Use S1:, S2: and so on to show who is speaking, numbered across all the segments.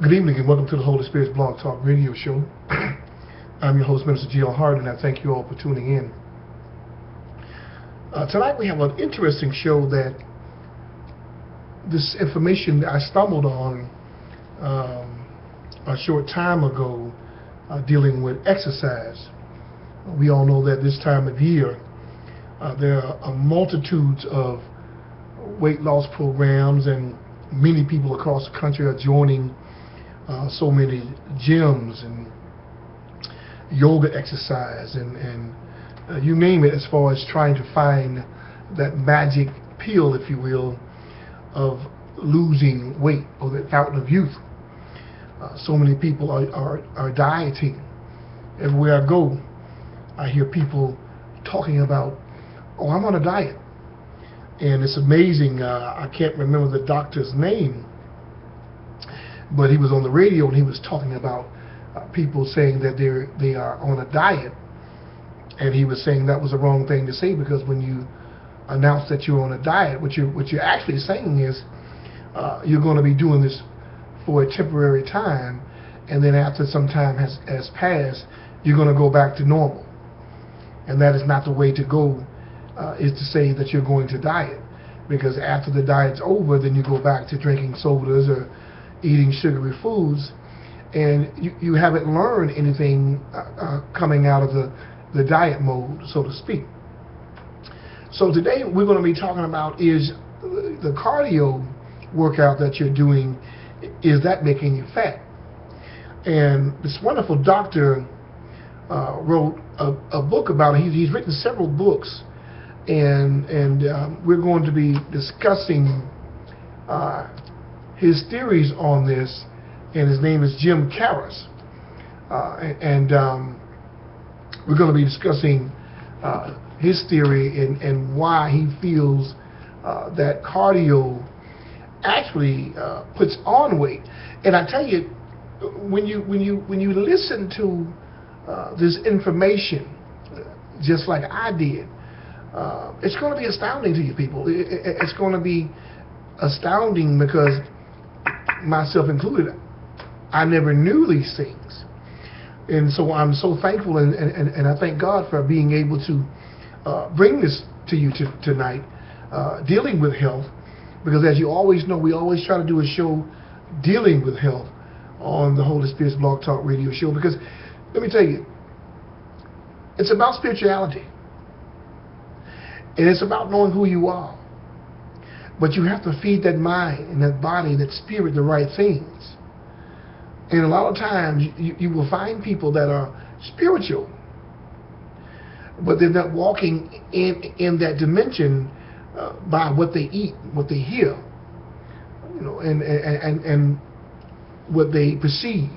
S1: Good evening and welcome to the Holy Spirit's Blog Talk Radio Show. I'm your host, Minister G.L. Hardin, and I thank you all for tuning in. Tonight we have an interesting show that this information that I stumbled on a short time ago dealing with exercise. We all know that this time of year there are multitudes of weight loss programs, and many people across the country are joining so many gyms and yoga exercise and you name it, as far as trying to find that magic pill, if you will, of losing weight or the fountain of youth. So many people are dieting. Everywhere I go, I hear people talking about, oh, I'm on a diet. And it's amazing, I can't remember the doctor's name, but he was on the radio and he was talking about people saying that they are on a diet. And he was saying that was the wrong thing to say, because when you announce that you're on a diet, what you're actually saying is you're going to be doing this for a temporary time, and then after some time has passed, you're going to go back to normal. And that is not the way to go, is to say that you're going to diet, because after the diet's over, then you go back to drinking sodas or eating sugary foods, and you haven't learned anything coming out of the diet mode, so to speak. So today we're going to be talking about, is the cardio workout that you're doing, is that making you fat? And this wonderful doctor wrote a book about it. He's written several books, and we're going to be discussing his theories on this, and his name is Jim Carus, and we're going to be discussing his theory and why he feels that cardio actually puts on weight. And I tell you, when you listen to this information, just like I did, it's going to be astounding to you people. It's going to be astounding, because myself included, I never knew these things. And so I'm so thankful, and I thank God for being able to bring this to you tonight, dealing with health, because as you always know, we always try to do a show dealing with health on the Holy Spirit's Blog Talk Radio Show, because let me tell you, it's about spirituality, and it's about knowing who you are. But you have to feed that mind and that body, that spirit, the right things. And a lot of times you will find people that are spiritual, but they're not walking in that dimension by what they eat, what they hear, you know, and what they perceive,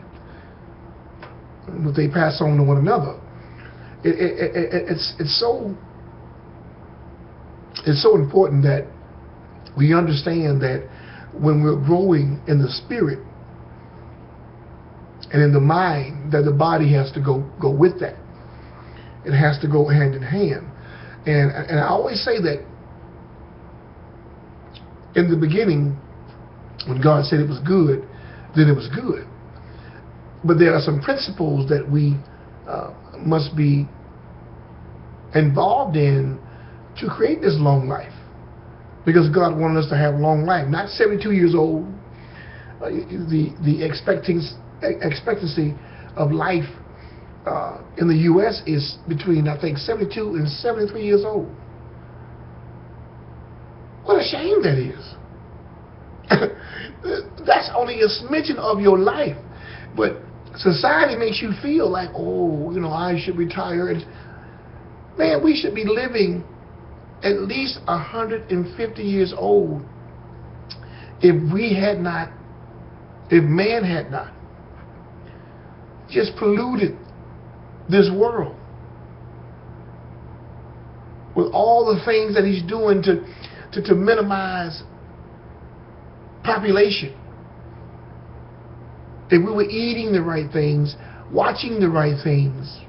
S1: what they pass on to one another. It's so important that we understand that when we're growing in the spirit and in the mind, that the body has to go with that. It has to go hand in hand. And I always say that in the beginning, when God said it was good, then it was good. But there are some principles that we must be involved in to create this long life. Because God wanted us to have long life, not 72 years old. The expectancy of life in the U.S. is between, I think, 72 and 73 years old. What a shame that is. That's only a smidgen of your life. But society makes you feel like, oh, you know, I should retire. And man, we should be living at least 150 years old if man had not just polluted this world with all the things that he's doing to minimize population. If we were eating the right things, watching the right things,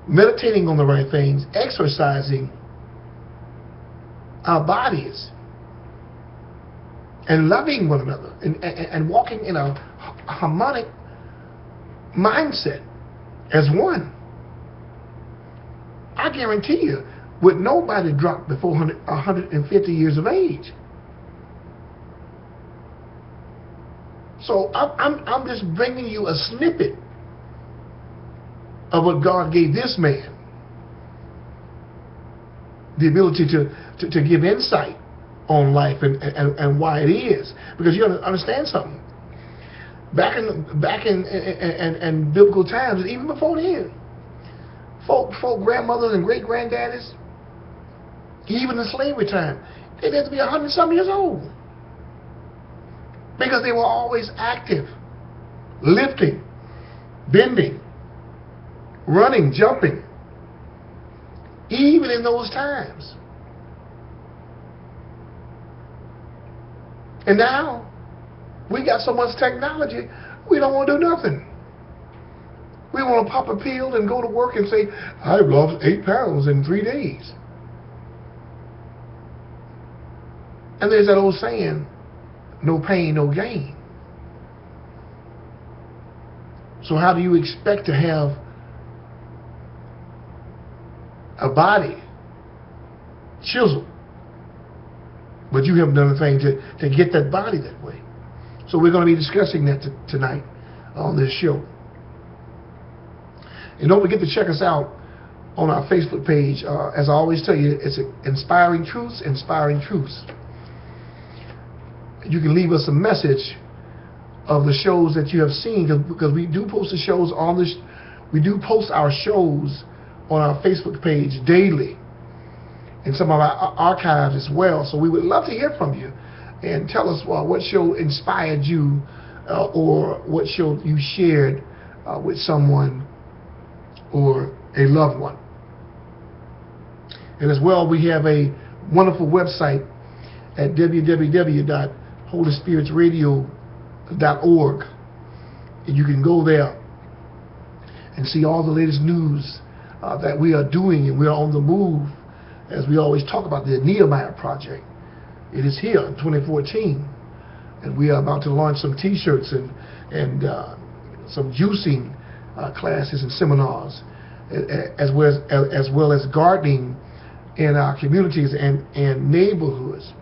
S1: meditating on the right things, exercising our bodies, and loving one another and walking in a harmonic mindset as one. I guarantee you, would nobody drop before 150 years of age. So I'm just bringing you a snippet of what God gave this man. The ability to give insight on life and why it is. Because you understand something. Back in biblical times, even before then, folk grandmothers and great granddaddies, even in slavery time, they had to be 100-some years old. Because they were always active, lifting, bending, running, jumping, even in those times. And now, we got so much technology, we don't want to do nothing. We want to pop a pill and go to work and say, I've lost 8 pounds in 3 days. And there's that old saying, no pain, no gain. So how do you expect to have a body chiseled, but you haven't done a thing to get that body that way? So we're going to be discussing that tonight on this show. And don't forget to check us out on our Facebook page. As I always tell you, it's Inspiring Truths, Inspiring Truths. You can leave us a message of the shows that you have seen, because we do post the shows on this. We do post our shows on our Facebook page daily, and some of our archives as well. So we would love to hear from you and tell us what show inspired you, or what show you shared with someone or a loved one. And as well, we have a wonderful website at www.holyspiritsradio.org, and you can go there and see all the latest news that we are doing, and we are on the move. As we always talk about the Nehemiah Project, it is here in 2014, and we are about to launch some T-shirts and some juicing classes and seminars, as well as gardening in our communities and neighborhoods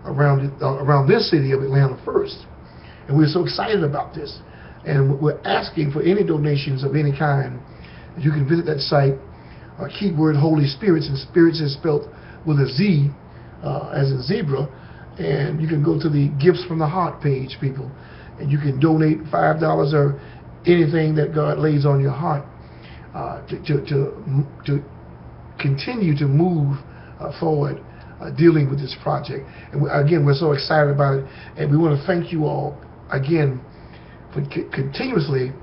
S1: around this city of Atlanta first. And we're so excited about this, and we're asking for any donations of any kind. You can visit that site, keyword Holy Spiritz, and Spiritz is spelled with a Z, as in zebra. And you can go to the Gifts from the Heart page, people, and you can donate $5 or anything that God lays on your heart to continue to move forward, dealing with this project. And again, we're so excited about it, and we want to thank you all again for continuously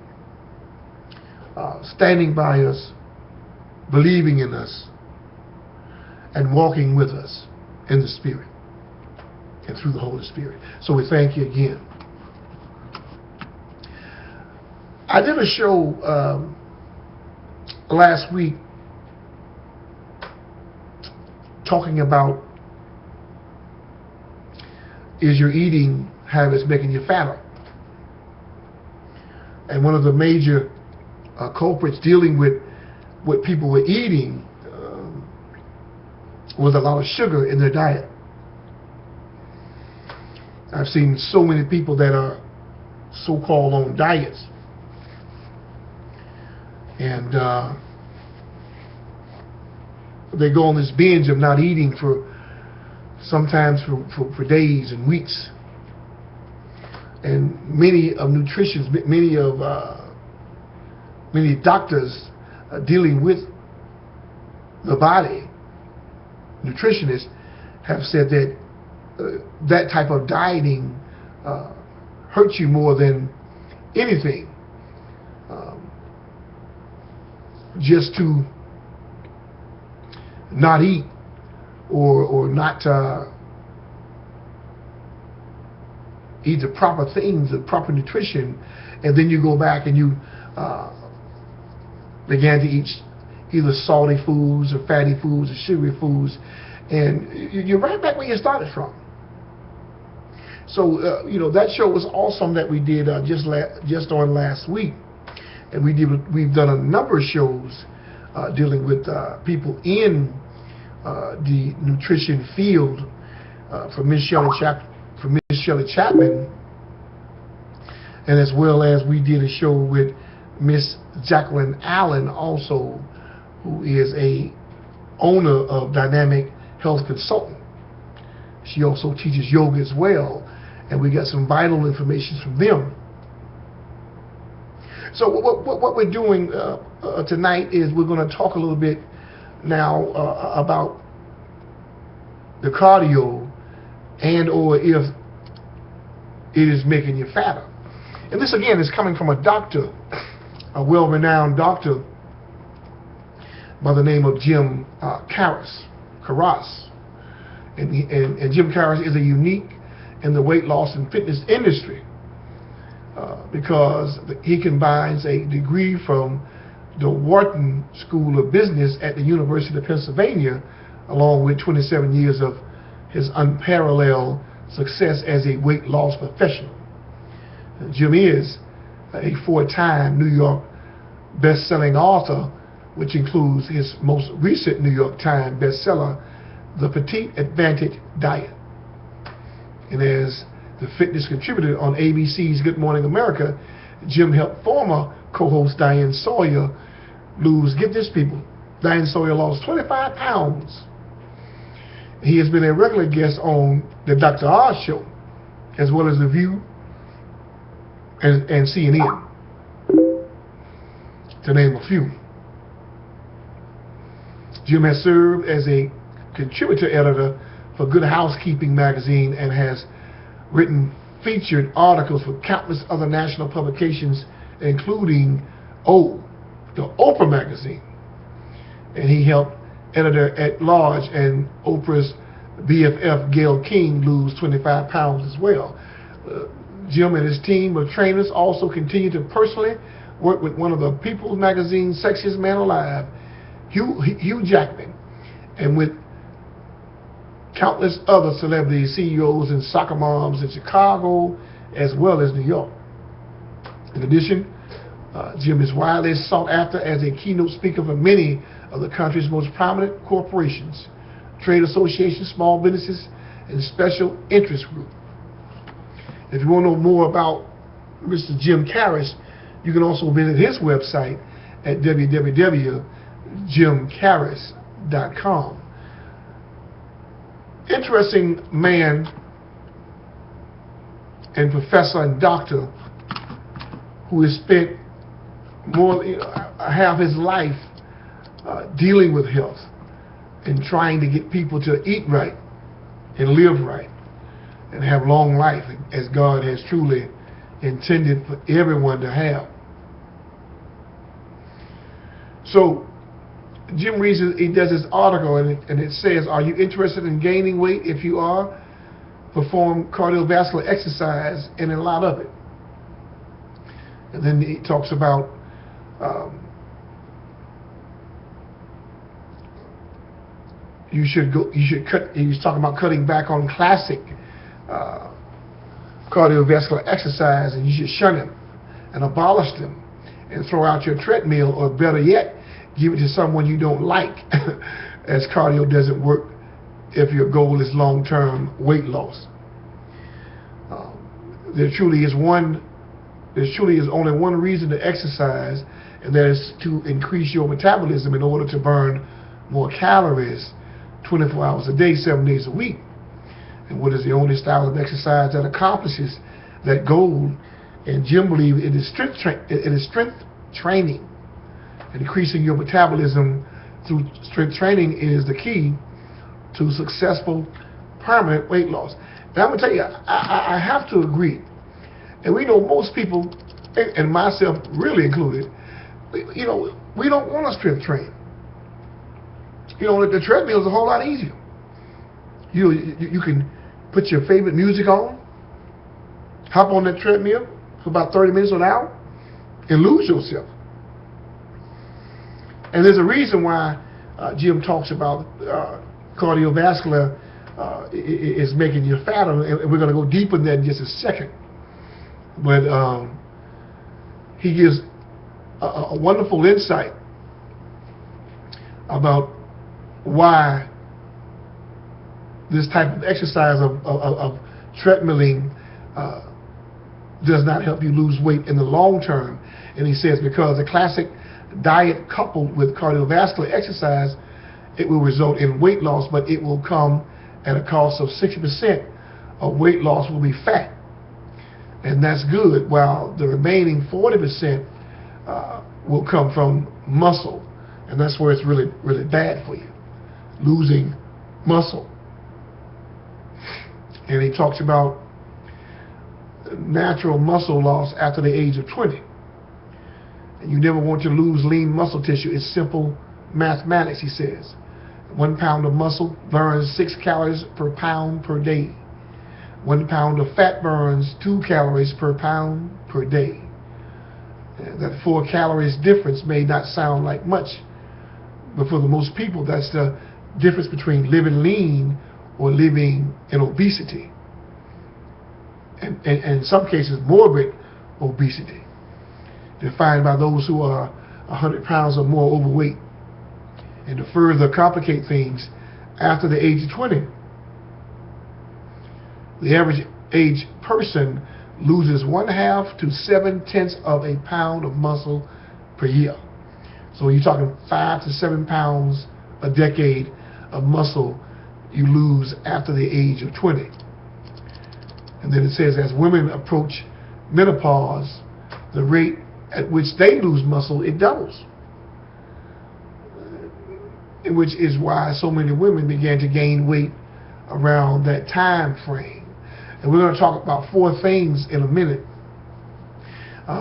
S1: standing by us, believing in us, and walking with us in the Spirit and through the Holy Spirit. So we thank you again. I did a show last week talking about, is your eating habits making you fatter? And one of the major culprits dealing with what people were eating was a lot of sugar in their diet. I've seen so many people that are so-called on diets, and they go on this binge of not eating sometimes for days and weeks. And many doctors dealing with the body, nutritionists, have said that that type of dieting hurts you more than anything. Just to not eat or not eat the proper things, the proper nutrition, and then you go back and you began to eat either salty foods or fatty foods or sugary foods, and you're right back where you started from. So that show was awesome that we did just on last week, and we've done a number of shows dealing with people in the nutrition field, from Miss Shelley Chapman, and as well as we did a show with Miss Jacqueline Allen, also, who is a owner of Dynamic Health Consultant. She also teaches yoga as well, and we got some vital information from them. So what we're doing tonight is we're going to talk a little bit now about the cardio, and or if it is making you fatter. And this again is coming from a doctor, a well-renowned doctor by the name of Jim Carras. And Jim Carras is a unique in the weight loss and fitness industry because he combines a degree from the Wharton School of Business at the University of Pennsylvania, along with 27 years of his unparalleled success as a weight loss professional. Jim is a 4-time New York best-selling author, which includes his most recent New York Times bestseller, The Petite Advantage Diet. And as the fitness contributor on ABC's Good Morning America, Jim helped former co-host Diane Sawyer lose, get this people, Diane Sawyer lost 25 pounds. He has been a regular guest on the Dr. Oz show, as well as The View and CNN, to name a few. Jim has served as a contributor editor for Good Housekeeping magazine and has written featured articles for countless other national publications, including the Oprah magazine. And he helped editor-at-large and Oprah's BFF Gayle King lose 25 pounds as well. Jim and his team of trainers also continue to personally work with one of the People magazine's sexiest man alive, Hugh Jackman, and with countless other celebrities, CEOs, and soccer moms in Chicago as well as New York. In addition, Jim is widely sought after as a keynote speaker for many of the country's most prominent corporations, trade associations, small businesses, and special interest groups. If you want to know more about Mr. Jim Carras, you can also visit his website at www.jimcarras.com. Interesting man and professor and doctor who has spent half his life dealing with health and trying to get people to eat right and live right and have long life as God has truly intended for everyone to have. So Jim reads, he does this article and it says, are you interested in gaining weight? If you are, perform cardiovascular exercise, and a lot of it. And then he talks about you should cut. He was talking about cutting back on classic cardiovascular exercise, and you should shun them and abolish them and throw out your treadmill, or better yet, give it to someone you don't like, as cardio doesn't work if your goal is long-term weight loss. There truly is only one reason to exercise, and that is to increase your metabolism in order to burn more calories 24 hours a day, 7 days a week. And what is the only style of exercise that accomplishes that goal? And Jim believes it is strength training. And increasing your metabolism through strength training is the key to successful permanent weight loss. And I'm going to tell you, I have to agree. And we know most people, and myself really included, we don't want to strength train. The treadmill is a whole lot easier. You can put your favorite music on, hop on that treadmill for about 30 minutes or an hour, and lose yourself. And there's a reason why Jim talks about cardiovascular is making you fatter, and we're going to go deeper in that in just a second. But he gives a wonderful insight about why this type of exercise of treadmilling does not help you lose weight in the long term. And he says because the classic diet coupled with cardiovascular exercise, it will result in weight loss, but it will come at a cost of 60% of weight loss will be fat. And that's good, while the remaining 40% will come from muscle. And that's where it's really, really bad for you, losing muscle. And he talks about natural muscle loss after the age of 20. And you never want to lose lean muscle tissue. It's simple mathematics, he says. 1 pound of muscle burns 6 calories per pound per day. 1 pound of fat burns 2 calories per pound per day. And that 4 calories difference may not sound like much, but for the most people, that's the difference between living lean or living in obesity. And in some cases, morbid obesity, defined by those who are 100 pounds or more overweight. And to further complicate things, after the age of 20, the average age person loses 1/2 to 7/10 of a pound of muscle per year. So you're talking 5 to 7 pounds a decade of muscle you lose after the age of 20. And then it says as women approach menopause, the rate at which they lose muscle, it doubles. Which is why so many women began to gain weight around that time frame. And we're going to talk about 4 things in a minute.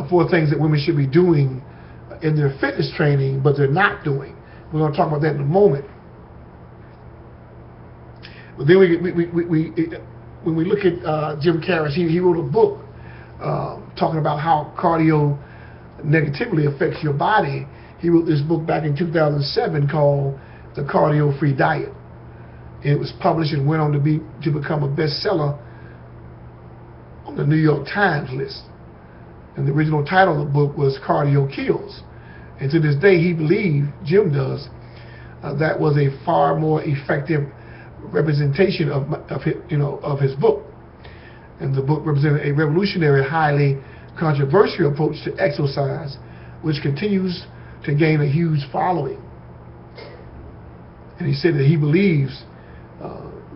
S1: 4 things that women should be doing in their fitness training, but they're not doing. We're going to talk about that in a moment. But then when we look at Jim Carrey, he wrote a book talking about how cardio negatively affects your body. He wrote this book back in 2007 called The Cardio-Free Diet. And it was published and went on to become a bestseller on the New York Times list. And the original title of the book was Cardio Kills. And to this day, he believed, Jim does, that was a far more effective representation of his book. And the book represented a revolutionary, highly controversial approach to exercise, which continues to gain a huge following. And he said that he believes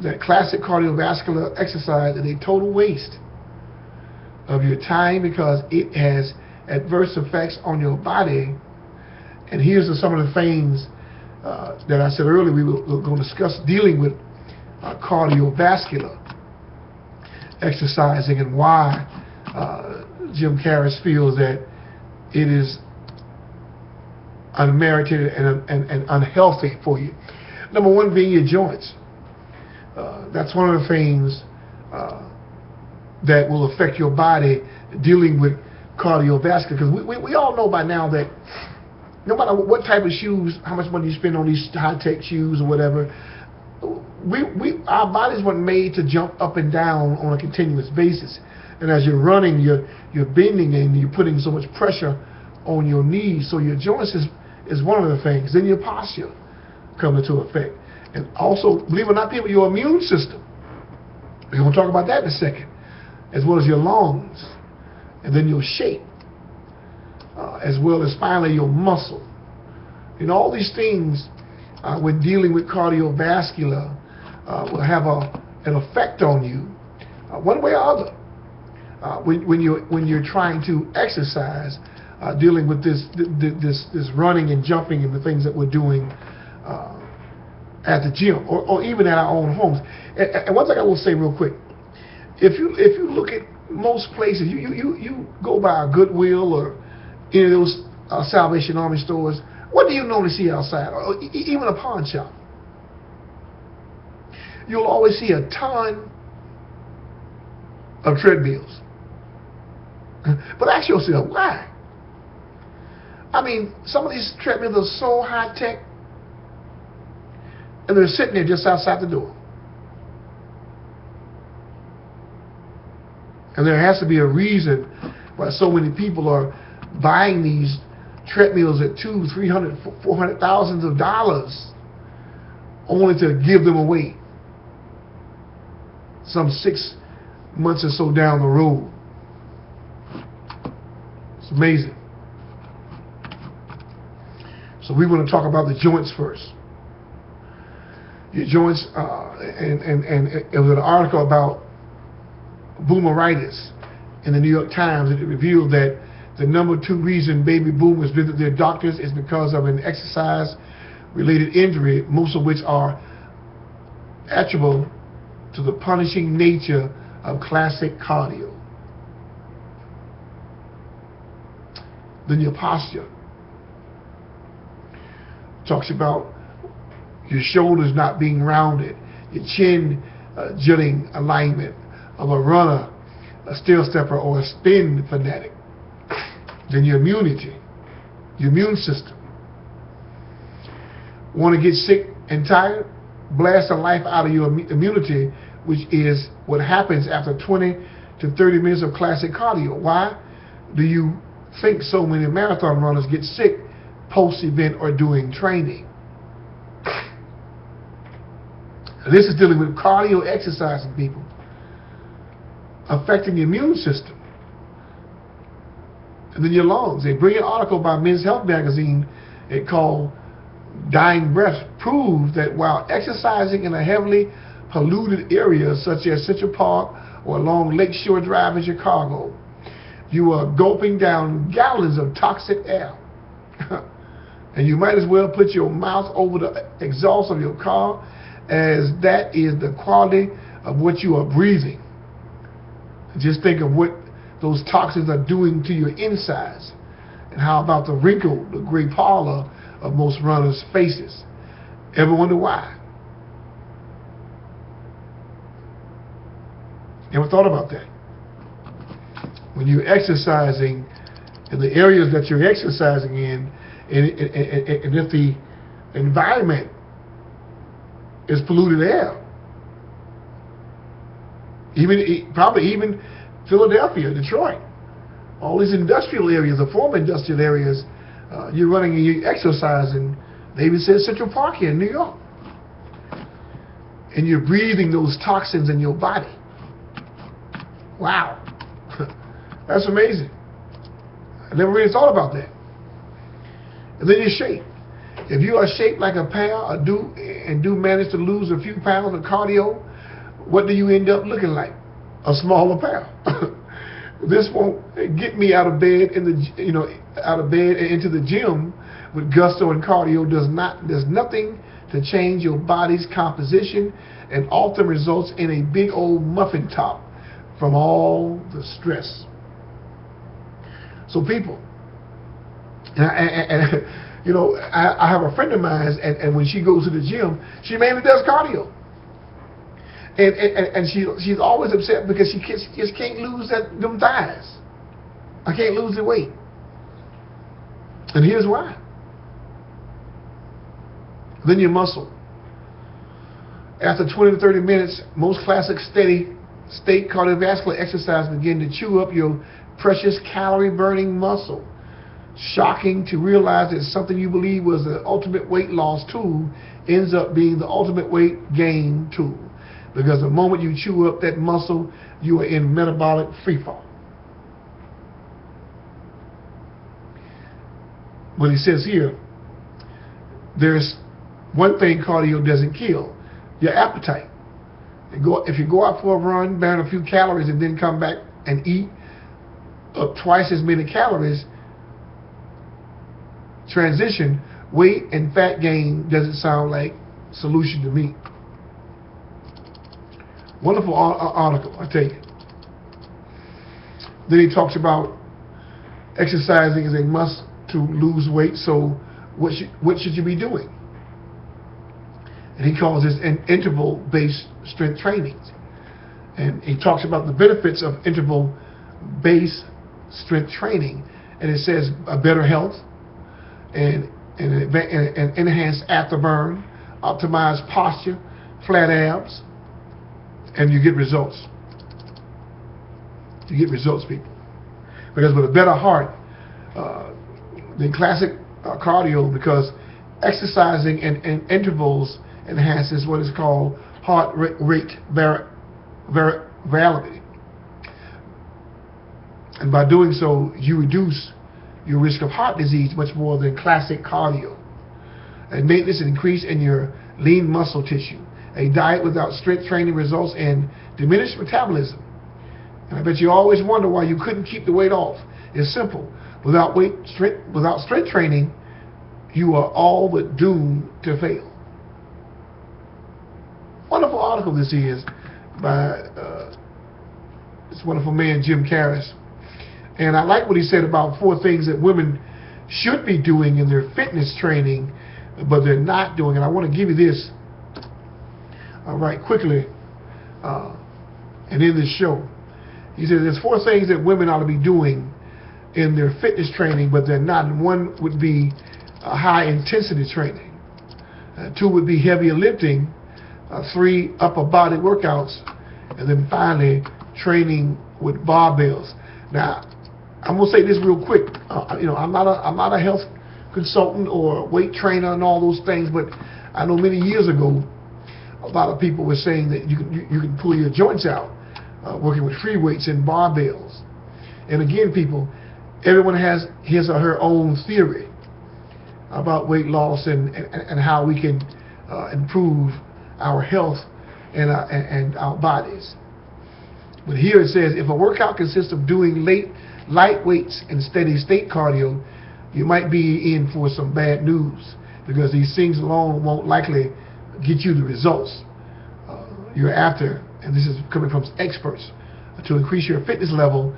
S1: that classic cardiovascular exercise is a total waste of your time because it has adverse effects on your body. And here's some of the things that I said earlier we were going to discuss dealing with cardiovascular exercising and why Jim Carrey feels that it is unmerited and unhealthy for you. Number 1 being your joints. That's one of the things that will affect your body dealing with cardiovascular, because we all know by now that no matter what type of shoes, how much money you spend on these high-tech shoes or whatever, our bodies weren't made to jump up and down on a continuous basis. And as you're running, you're bending and you're putting so much pressure on your knees. So your joints is one of the things. Then your posture comes into effect. And also, believe it or not, people, your immune system. We're going to talk about that in a second. As well as your lungs. And then your shape. As well as finally your muscle. You know, all these things when dealing with cardiovascular will have an effect on you one way or other. When you're trying to exercise, dealing with this running and jumping and the things that we're doing at the gym or even at our own homes. And one thing I will say real quick, if you look at most places, you go by a Goodwill or any of those Salvation Army stores, what do you normally see outside? Or even a pawn shop. You'll always see a ton of treadmills. But ask yourself, why? I mean, some of these treadmills are so high-tech, and they're sitting there just outside the door. And there has to be a reason why so many people are buying these treadmills at $200,000, $300,000, $400,000 only to give them away some 6 months or so down the road. It's amazing. So we want to talk about the joints first. Your joints, and it was an article about boomeritis in the New York Times. It revealed that the #2 reason baby boomers visit their doctors is because of an exercise-related injury, most of which are attributable to the punishing nature of classic cardio. Then your posture. Talks about your shoulders not being rounded, your chin jutting alignment of a runner, a stair stepper, or a spin fanatic. Then your immunity, your immune system. Want to get sick and tired? Blast the life out of your immunity, which is what happens after 20 to 30 minutes of classic cardio. Why do you think so many marathon runners get sick post-event or doing training? This is dealing with cardio exercising, people, affecting the immune system. And then your lungs. A brilliant article by Men's Health magazine, it called Dying Breath, proves that while exercising in a heavily polluted area such as Central Park or along Lakeshore Drive in Chicago, you are gulping down gallons of toxic air. And you might as well put your mouth over the exhaust of your car, as that is the quality of what you are breathing. Just think of what those toxins are doing to your insides. And how about the wrinkle, the gray pallor of most runners' faces? Ever wonder why? Ever thought about that? When you're exercising in the areas that you're exercising in, and if the environment is polluted air, probably even Philadelphia, Detroit, all these industrial areas, the former industrial areas, you're running and you're exercising. They even said Central Park here in New York. And you're breathing those toxins in your body. Wow. That's amazing. I never really thought about that. And then your shape. If you are shaped like a pear or do manage to lose a few pounds of cardio, what do you end up looking like? A smaller pear. This won't get me out of bed out of bed and into the gym with gusto and cardio. There's nothing to change your body's composition and often results in a big old muffin top from all the stress. So people, and I have a friend of mine, and when she goes to the gym, she mainly does cardio. And she's always upset because she just can't lose them thighs. I can't lose the weight. And here's why. Then your muscle. After 20 to 30 minutes, most classic steady state cardiovascular exercise begin to chew up your precious calorie-burning muscle. Shocking to realize that something you believe was the ultimate weight loss tool ends up being the ultimate weight gain tool. Because the moment you chew up that muscle, you are in metabolic freefall. What he says here, there's one thing cardio doesn't kill: your appetite. If you go out for a run, burn a few calories, and then come back and eat up twice as many calories, transition, weight and fat gain doesn't sound like solution to me. Wonderful article, I tell you. Then he talks about exercising is a must to lose weight, so what should you be doing? And he calls this an interval-based strength training. And he talks about the benefits of interval-based strength training. And it says a better health, and enhanced afterburn, optimized posture, flat abs, and you get results. to get results, people. Because with a better heart than classic cardio, because exercising in intervals enhances what is called heart rate variability. And by doing so, you reduce your risk of heart disease much more than classic cardio. And maintenance and increase in your lean muscle tissue. A diet without strength training results in diminished metabolism. And I bet you always wonder why you couldn't keep the weight off. It's simple. Without strength training, you are all but doomed to fail. Wonderful article this is by this wonderful man, Jim Carris. And I like what he said about 4 things that women should be doing in their fitness training, but they're not doing. And I want to give you this right quickly and in this show. He said there's 4 things that women ought to be doing in their fitness training, but they're not. And 1 would be high intensity training. 2 would be heavier lifting. 3, upper body workouts. And then finally, training with barbells. Now, I'm gonna say this real quick. I'm not a health consultant or weight trainer and all those things, but I know many years ago, a lot of people were saying that you can pull your joints out working with free weights and barbells. And again, people, everyone has his or her own theory about weight loss and how we can improve our health and our bodies. But here it says, if a workout consists of doing light weights and steady state cardio, you might be in for some bad news, because these things alone won't likely get you the results you're after. And this is coming from experts. To increase your fitness level,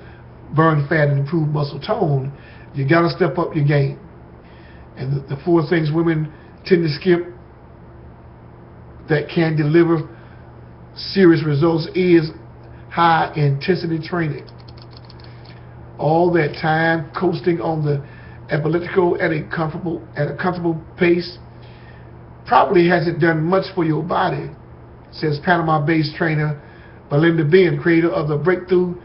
S1: burn fat, and improve muscle tone, you got to step up your game. And the 4 things women tend to skip that can deliver serious results is high intensity training. All that time coasting on the elliptical at a comfortable pace probably hasn't done much for your body, says Panama-based trainer Belinda Ben, creator of the breakthrough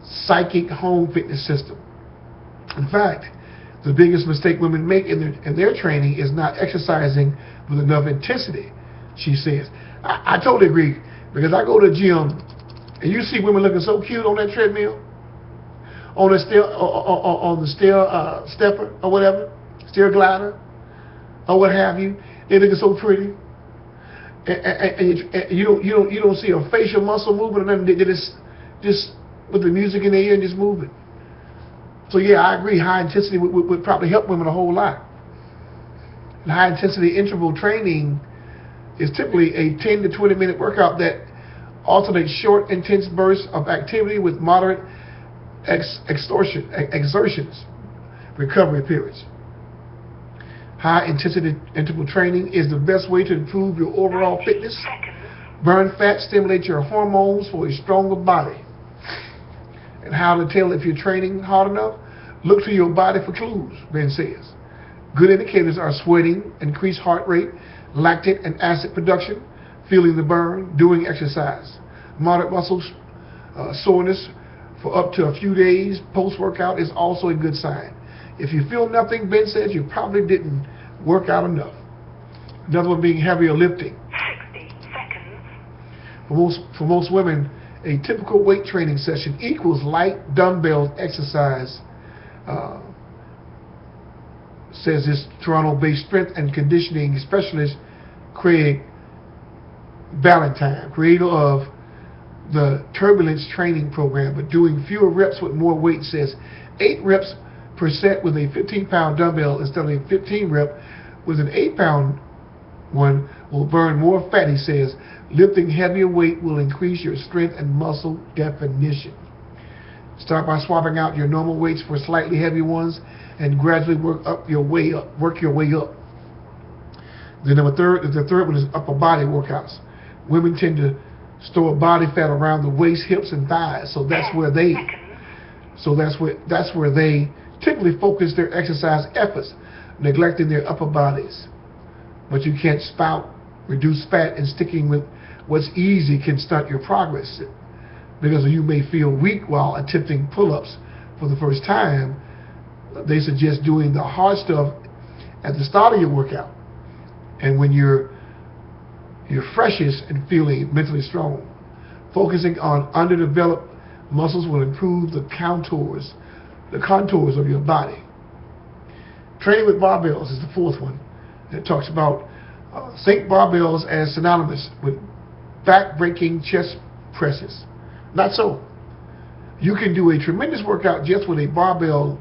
S1: psychic home fitness system. In fact, the biggest mistake women make in their training is not exercising with enough intensity, she says. I totally agree, because I go to the gym and you see women looking so cute on that treadmill, on the stair stepper or whatever, stair glider or what have you. They looking so pretty, and you don't see a facial muscle movement, and they just with the music in their ear and just moving. So yeah, I agree. High intensity would probably help women a whole lot. And high intensity interval training is typically a 10 to 20 minute workout that alternates short, intense bursts of activity with moderate exertions, recovery periods. High intensity interval training is the best way to improve your overall fitness, burn fat, stimulate your hormones for a stronger body. And how to tell if you're training hard enough? Look to your body for clues, Ben says. Good indicators are sweating, increased heart rate, lactate and acid production, feeling the burn, doing exercise. Moderate muscle soreness for up to a few days post-workout is also a good sign. If you feel nothing, Ben says, you probably didn't work out enough. Another one being heavier lifting.
S2: 60 seconds.
S1: For most women, a typical weight training session equals light dumbbell exercise, says this Toronto-based strength and conditioning specialist Craig Ballantyne, creator of the Turbulence training program. But doing fewer reps with more weight, says 8 reps per set with a 15-pound dumbbell instead of a 15 rep with an 8-pound one will burn more fat, he says. Lifting heavier weight will increase your strength and muscle definition. Start by swapping out your normal weights for slightly heavier ones and gradually work your way up. Then the third one is upper body workouts. Women tend to store body fat around the waist, hips, and thighs, so that's where they typically focus their exercise efforts, neglecting their upper bodies. But you can't reduce fat, and sticking with what's easy can stunt your progress. because you may feel weak while attempting pull-ups for the first time. They suggest doing the hard stuff at the start of your workout, and when you're freshest and feeling mentally strong. Focusing on underdeveloped muscles will improve the contours of your body. Training with barbells is the fourth one. It talks about think barbells as synonymous with back-breaking chest presses. Not so. You can do a tremendous workout just with a barbell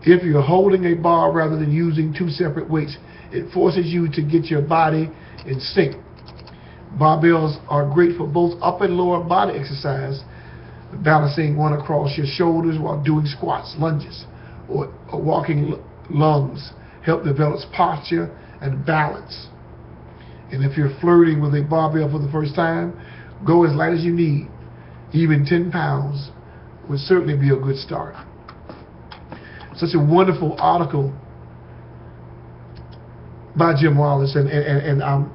S1: if you're holding a bar rather than using two separate weights. It forces you to get your body in sync. Barbells are great for both upper and lower body exercise, balancing one across your shoulders while doing squats, lunges, or walking lunges help develop posture and balance. And if you're flirting with a barbell for the first time, go as light as you need. Even 10 pounds would certainly be a good start. Such a wonderful article by Jim Wallace, and I'm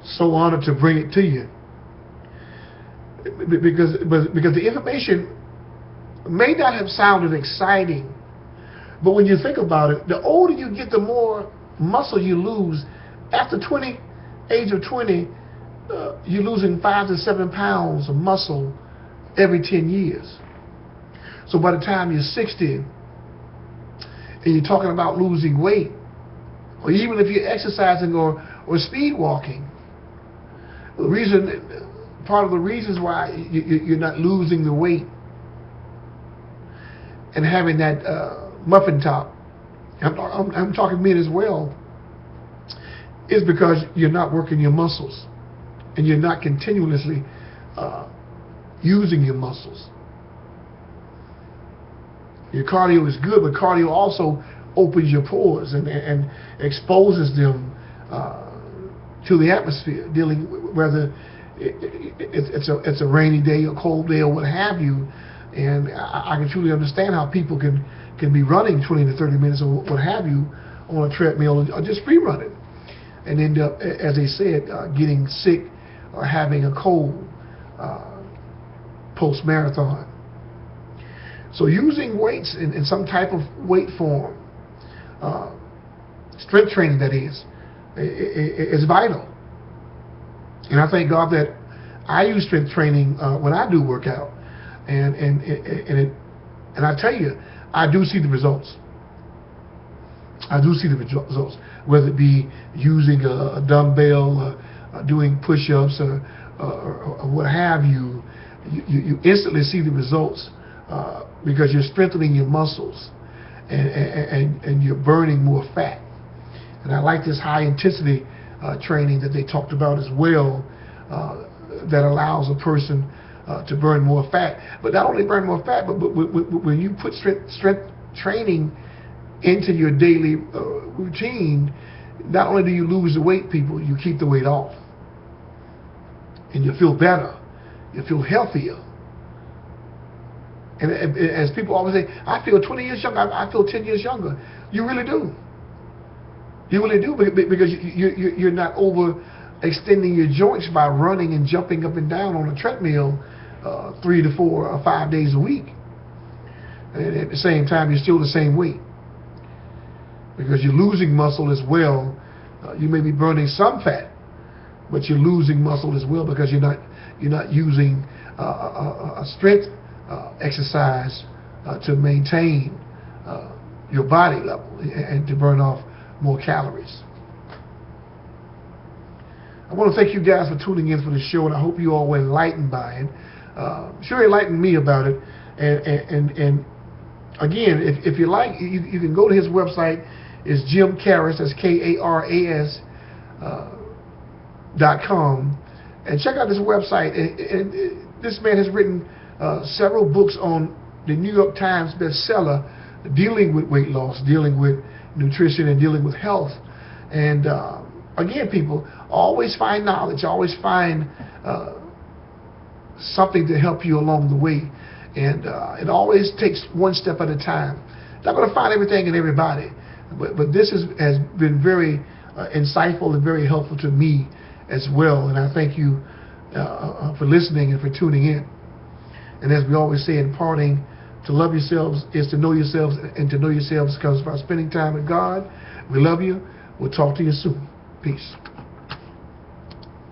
S1: so honored to bring it to you, because the information may not have sounded exciting, but when you think about it, the older you get, the more muscle you lose. After age of 20, you're losing 5 to 7 pounds of muscle every 10 years. So by the time you're 60 and you're talking about losing weight, or even if you're exercising or speed walking, part of the reasons why you're not losing the weight and having that muffin top, I'm talking men as well, is because you're not working your muscles and you're not continuously using your muscles. Your cardio is good, but cardio also opens your pores and exposes them to the atmosphere, whether it's a rainy day, a cold day, or what have you. And I can truly understand how people can be running 20 to 30 minutes or what have you on a treadmill or just free running and end up, as they said, getting sick or having a cold post-marathon. So using weights in some type of weight form, strength training that is vital. And I thank God that I use strength training when I do work out. And I tell you, I do see the results. I do see the results, whether it be using a dumbbell, doing push-ups, or what have you. You instantly see the results because you're strengthening your muscles and you're burning more fat. And I like this high-intensity training that they talked about as well, that allows a person to burn more fat. But not only burn more fat, but when you put strength training into your daily routine, not only do you lose the weight, people, you keep the weight off. And you feel better. You feel healthier. And as people always say, I feel 20 years younger, I feel 10 years younger. You really do. You really do, because you're not overextending your joints by running and jumping up and down on a treadmill 3 to 4 or 5 days a week. And at the same time, you're still the same weight. Because you're losing muscle as well. You may be burning some fat, but you're losing muscle as well because you're not using a strength exercise to maintain your body level and to burn off more calories. I want to thank you guys for tuning in for the show, and I hope you all were enlightened by it. Sure enlightened me about it. And again, if you like, you can go to his website. It's Jim Karas, that's Karas .com, and check out this website. And this man has written several books on the New York Times bestseller, dealing with weight loss, dealing with nutrition, and dealing with health. And again, people, always find knowledge, always find something to help you along the way. And it always takes one step at a time. Not going to find everything in everybody, but this has been very insightful and very helpful to me as well. And I thank you for listening and for tuning in. And as we always say in parting, to love yourselves is to know yourselves, and to know yourselves comes by spending time with God. We love you. We'll talk to you soon. Peace.